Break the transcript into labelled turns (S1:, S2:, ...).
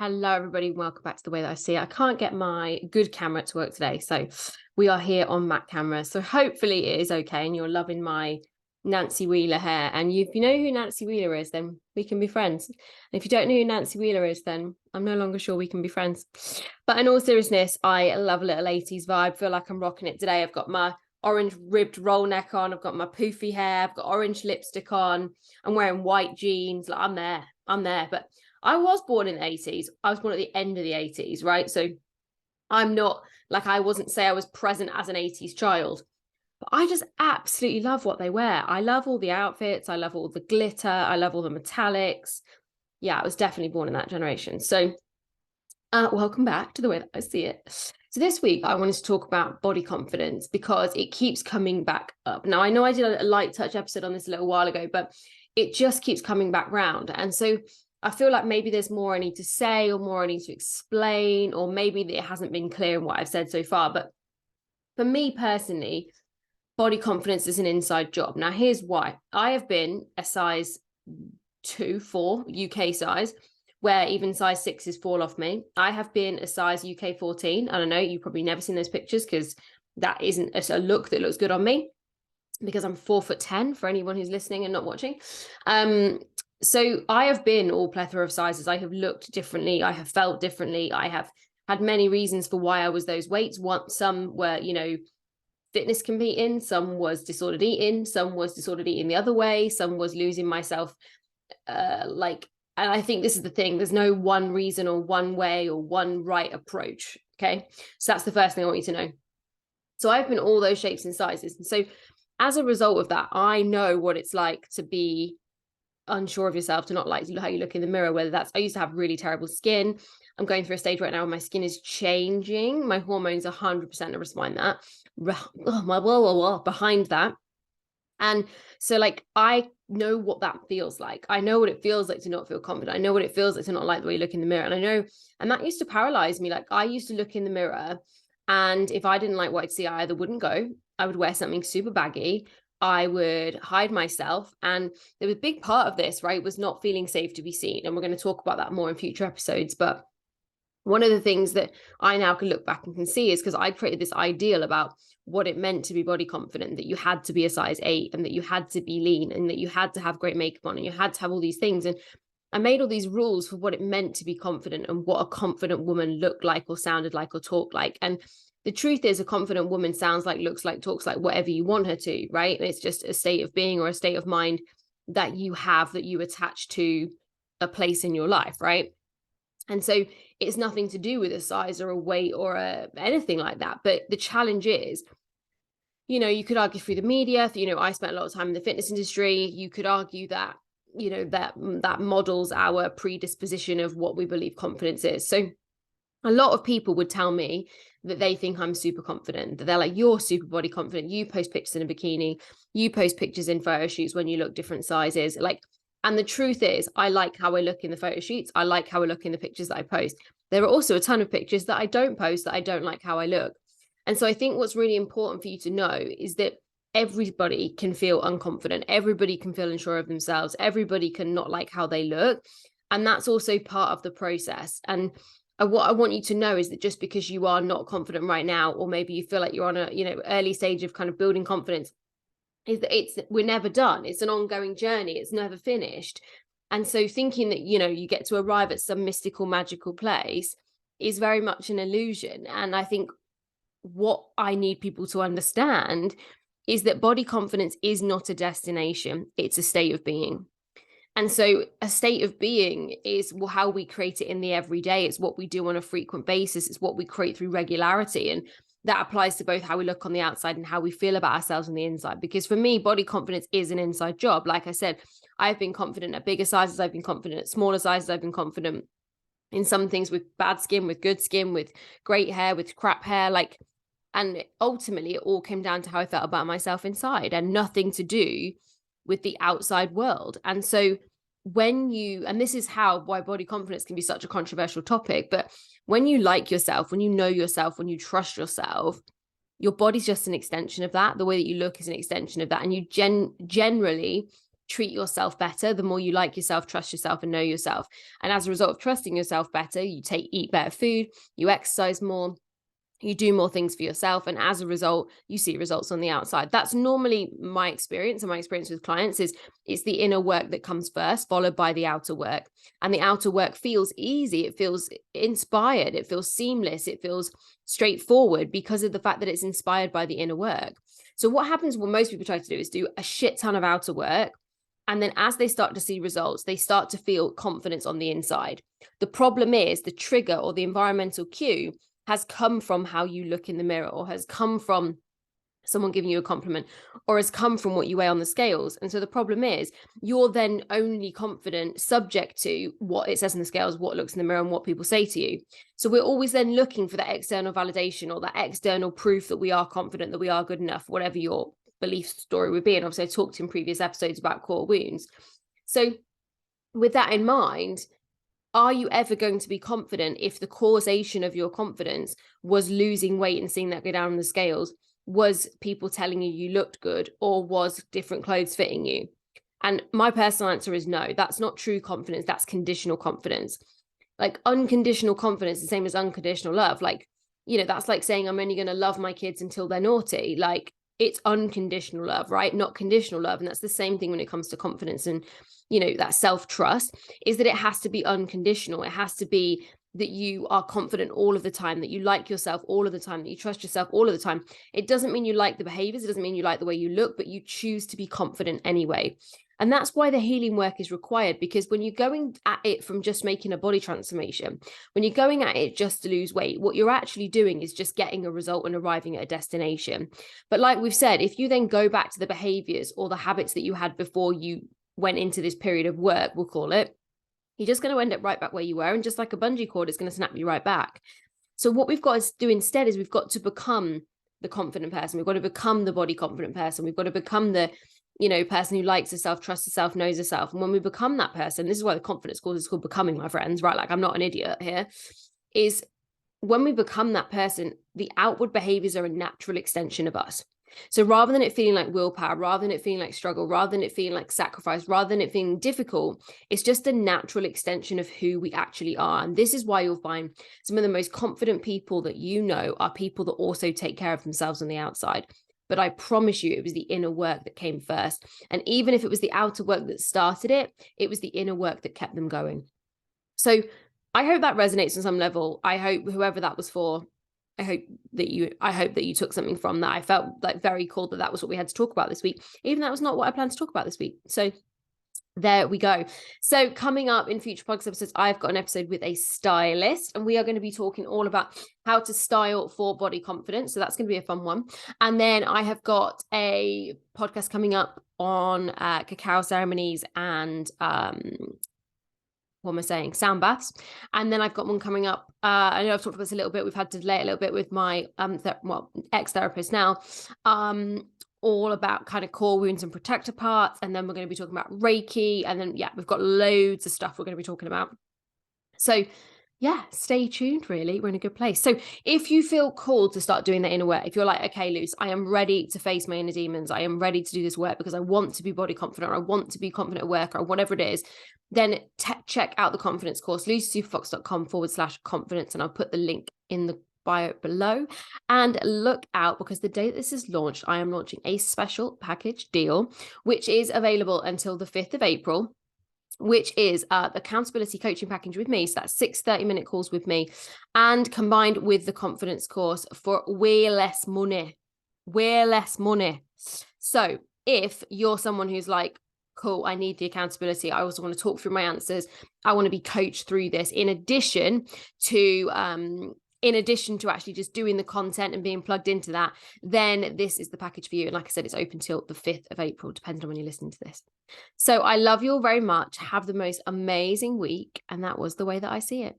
S1: Hello, everybody. Welcome back to The Way That I See It. I can't get my good camera to work today, so we are here on Mac camera. So hopefully it is okay and you're loving my Nancy Wheeler hair. And if you know who Nancy Wheeler is, then we can be friends. And if you don't know who Nancy Wheeler is, then I'm no longer sure we can be friends. But in all seriousness, I love a little 80s vibe. Feel like I'm rocking it today. I've got my orange ribbed roll neck on. I've got my poofy hair. I've got orange lipstick on. I'm wearing white jeans. Like, I'm there. But I was born in the 80s. I was born at the end of the 80s, right? So I'm not like, I wasn't say I was present as an 80s child, but I just absolutely love what they wear. I love all the outfits. I love all the glitter. I love all the metallics. Yeah, I was definitely born in that generation. So welcome back to The Way That I See It. So this week I wanted to talk about body confidence because it keeps coming back up. Now, I know I did a light touch episode on this a little while ago, but it just keeps coming back round. And so I feel like maybe there's more I need to say or more I need to explain, or maybe it hasn't been clear in what I've said so far. But for me personally, body confidence is an inside job. Now, here's why. I have been a size 4 UK size, where even size 6s fall off me. I have been a size UK 14. I don't know, you've probably never seen those pictures because that isn't a look that looks good on me, because I'm 4'10" for anyone who's listening and not watching. So I have been all plethora of sizes. I have looked differently. I have felt differently. I have had many reasons for why I was those weights. Some were, fitness competing. Some was disordered eating. Some was disordered eating the other way. Some was losing myself. And I think this is the thing. There's no one reason or one way or one right approach. Okay. So that's the first thing I want you to know. So I've been all those shapes and sizes. And so as a result of that, I know what it's like to be unsure of yourself, to not like how you look in the mirror, whether that's, I used to have really terrible skin. I'm going through a stage right now where my skin is changing. My hormones 100% are behind that. Behind that. And so like, I know what that feels like. I know what it feels like to not feel confident. I know what it feels like to not like the way you look in the mirror. And I know, and that used to paralyze me. Like, I used to look in the mirror, and if I didn't like what I'd see, I either wouldn't go, I would wear something super baggy, I would hide myself. And there was a big part of this, right, was not feeling safe to be seen. And we're going to talk about that more in future episodes. But one of the things that I now can look back and can see is because I created this ideal about what it meant to be body confident, that you had to be a size 8 and that you had to be lean and that you had to have great makeup on and you had to have all these things. And I made all these rules for what it meant to be confident and what a confident woman looked like or sounded like or talked like. And the truth is, a confident woman sounds like, looks like, talks like whatever you want her to, right? And it's just a state of being or a state of mind that you have, that you attach to a place in your life, right? And so it's nothing to do with a size or a weight or anything like that. But the challenge is, you could argue through the media, I spent a lot of time in the fitness industry. You could argue that, that models our predisposition of what we believe confidence is. So a lot of people would tell me that they think I'm super confident, that they're like, you're super body confident. You post pictures in a bikini, you post pictures in photo shoots when you look different sizes. And the truth is, I like how I look in the photo shoots. I like how I look in the pictures that I post. There are also a ton of pictures that I don't post that I don't like how I look. And so I think what's really important for you to know is that everybody can feel unconfident. Everybody can feel unsure of themselves. Everybody can not like how they look. And that's also part of the process. And what I want you to know is that just because you are not confident right now, or maybe you feel like you're on a, early stage of kind of building confidence, is that we're never done. It's an ongoing journey. It's never finished. And so thinking that, you get to arrive at some mystical, magical place is very much an illusion. And I think what I need people to understand is that body confidence is not a destination. It's a state of being. And so a state of being is how we create it in the everyday. It's what we do on a frequent basis. It's what we create through regularity. And that applies to both how we look on the outside and how we feel about ourselves on the inside. Because for me, body confidence is an inside job. Like I said, I've been confident at bigger sizes. I've been confident at smaller sizes. I've been confident in some things with bad skin, with good skin, with great hair, with crap hair. And ultimately, it all came down to how I felt about myself inside and nothing to do with the outside world. And so and this is why body confidence can be such a controversial topic, but when you like yourself, when you know yourself, when you trust yourself, your body's just an extension of that. The way that you look is an extension of that. And you generally treat yourself better, the more you like yourself, trust yourself, and know yourself. And as a result of trusting yourself better, you eat better food, you exercise more, you do more things for yourself. And as a result, you see results on the outside. That's normally my experience, and my experience with clients is it's the inner work that comes first, followed by the outer work. And the outer work feels easy. It feels inspired. It feels seamless. It feels straightforward because of the fact that it's inspired by the inner work. So what happens when most people try to do is do a shit ton of outer work. And then as they start to see results, they start to feel confidence on the inside. The problem is the trigger or the environmental cue has come from how you look in the mirror, or has come from someone giving you a compliment, or has come from what you weigh on the scales. And so the problem is you're then only confident subject to what it says in the scales, what looks in the mirror, and what people say to you. So we're always then looking for that external validation or that external proof that we are confident, that we are good enough, whatever your belief story would be. And obviously I talked in previous episodes about core wounds. So with that in mind, are you ever going to be confident if the causation of your confidence was losing weight and seeing that go down on the scales, was people telling you you looked good, or was different clothes fitting you? And my personal answer is no. That's not true confidence. That's conditional confidence. Like unconditional confidence is the same as unconditional love. Like, you know, that's like saying I'm only going to love my kids until they're naughty. Like, it's unconditional love, right? Not conditional love. And that's the same thing when it comes to confidence and, you know, that self-trust, is that it has to be unconditional. It has to be that you are confident all of the time, that you like yourself all of the time, that you trust yourself all of the time. It doesn't mean you like the behaviors. It doesn't mean you like the way you look, but you choose to be confident anyway. And that's why the healing work is required, because when you're going at it from just making a body transformation, when you're going at it just to lose weight, what you're actually doing is just getting a result and arriving at a destination. But like we've said, if you then go back to the behaviors or the habits that you had before you went into this period of work, we'll call it, you're just going to end up right back where you were. And just like a bungee cord, it's going to snap you right back. So what we've got to do instead is we've got to become the confident person. We've got to become the body confident person. We've got to become the, you know, person who likes herself, trusts herself, knows herself. And when we become that person, this is why the confidence course is called Becoming, my friends, right? Like, I'm not an idiot here. Is when we become that person, the outward behaviors are a natural extension of us. So rather than it feeling like willpower, rather than it feeling like struggle, rather than it feeling like sacrifice, rather than it feeling difficult, it's just a natural extension of who we actually are. And this is why you'll find some of the most confident people that you know are people that also take care of themselves on the outside. But I promise you, it was the inner work that came first. And even if it was the outer work that started it, it was the inner work that kept them going. So I hope that resonates on some level. I hope whoever that was for, I hope that you took something from that. I felt like very cool that was what we had to talk about this week, even though that was not what I planned to talk about this week. So there we go. So coming up in future podcast episodes, I've got an episode with a stylist, and we are going to be talking all about how to style for body confidence. So that's going to be a fun one. And then I have got a podcast coming up on cacao ceremonies and what am I saying? Sound baths. And then I've got one coming up. I know I've talked about this a little bit. We've had to delay it a little bit with my ex-therapist now, all about kind of core wounds and protector parts. And then we're going to be talking about Reiki. And then, yeah, we've got loads of stuff we're going to be talking about. So yeah, stay tuned, really. We're in a good place. So if you feel called to start doing that inner work, if you're like, okay, Luce, I am ready to face my inner demons, I am ready to do this work because I want to be body confident, or I want to be confident at work, or whatever it is, then check out the confidence course, lucysuperfox.com/confidence. And I'll put the link in the bio below. And look out, because the day this is launched, I am launching a special package deal, which is available until the 5th of April. Which is the accountability coaching package with me. So that's 6 30-minute calls with me, and combined with the confidence course for way less money. So if you're someone who's like, cool, I need the accountability, I also want to talk through my answers, I want to be coached through this, in addition to actually just doing the content and being plugged into that, then this is the package for you. And like I said, it's open till the 5th of April, depending on when you're listening to this. So I love you all very much. Have the most amazing week. And that was the way that I see it.